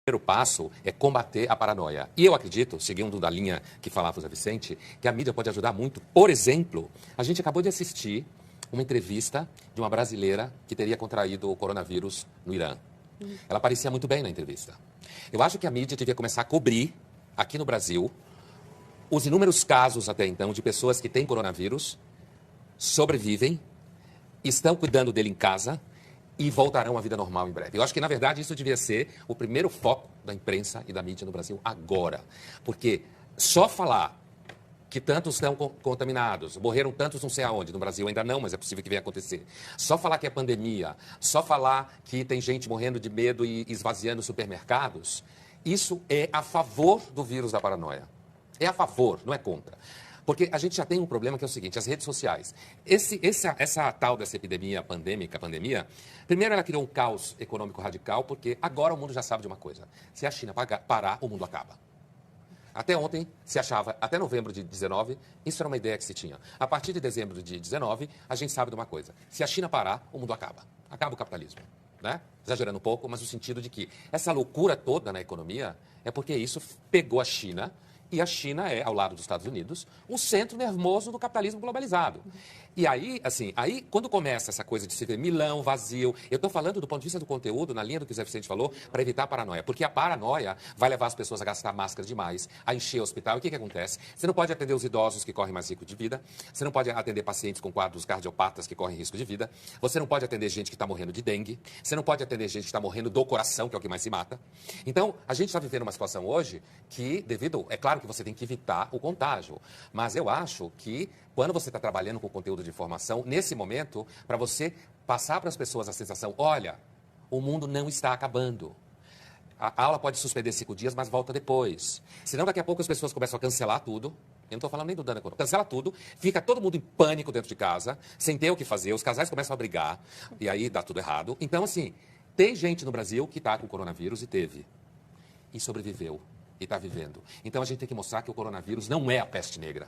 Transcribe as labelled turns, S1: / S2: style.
S1: primeiro passo é combater a paranoia. E eu acredito, seguindo da linha que falava o Zé Vicente, que a mídia pode ajudar muito. Por exemplo, a gente acabou de assistir uma entrevista de uma brasileira que teria contraído o coronavírus no Irã. Ela parecia muito bem na entrevista. Eu acho que a mídia devia começar a cobrir, aqui no Brasil, os inúmeros casos até então de pessoas que têm coronavírus, sobrevivem, estão cuidando dele em casa e voltarão à vida normal em breve. Eu acho que, na verdade, isso devia ser o primeiro foco da imprensa e da mídia no Brasil agora. Porque só falar que tantos estão contaminados, morreram tantos não sei aonde, no Brasil ainda não, mas é possível que venha acontecer. Só falar que é pandemia, só falar que tem gente morrendo de medo e esvaziando supermercados, isso é a favor do vírus da paranoia. É a favor, não é contra. Porque a gente já tem um problema que é o seguinte, as redes sociais. Essa tal dessa epidemia pandemia, primeiro ela criou um caos econômico radical, porque agora o mundo já sabe de uma coisa. Se a China parar, o mundo acaba. Até ontem, se achava, até novembro de 19, isso era uma ideia que se tinha. A partir de dezembro de 19, a gente sabe de uma coisa. Se a China parar, o mundo acaba. Acaba o capitalismo. Né? Exagerando um pouco, mas no sentido de que essa loucura toda na economia é porque isso pegou a China. E a China é, ao lado dos Estados Unidos, o centro nervoso do capitalismo globalizado. E aí, assim, quando começa essa coisa de se ver milão, vazio, eu estou falando do ponto de vista do conteúdo, na linha do que o Zé Vicente falou, para evitar a paranoia. Porque a paranoia vai levar as pessoas a gastar máscara demais, a encher o hospital. E o que acontece? Você não pode atender os idosos que correm mais risco de vida, você não pode atender pacientes com quadros cardiopatas que correm risco de vida, você não pode atender gente que está morrendo de dengue, você não pode atender gente que está morrendo do coração, que é o que mais se mata. Então, a gente está vivendo uma situação hoje que, é claro que você tem que evitar o contágio, mas eu acho que quando você está trabalhando com conteúdo de informação, nesse momento, para você passar para as pessoas a sensação, olha, o mundo não está acabando. A aula pode suspender 5 dias, mas volta depois. Senão, daqui a pouco as pessoas começam a cancelar tudo. Eu não estou falando nem do dano econômico. Cancela tudo, fica todo mundo em pânico dentro de casa, sem ter o que fazer, os casais começam a brigar, e aí dá tudo errado. Então, assim, tem gente no Brasil que está com coronavírus e teve, e sobreviveu, e está vivendo. Então, a gente tem que mostrar que o coronavírus não é a peste negra.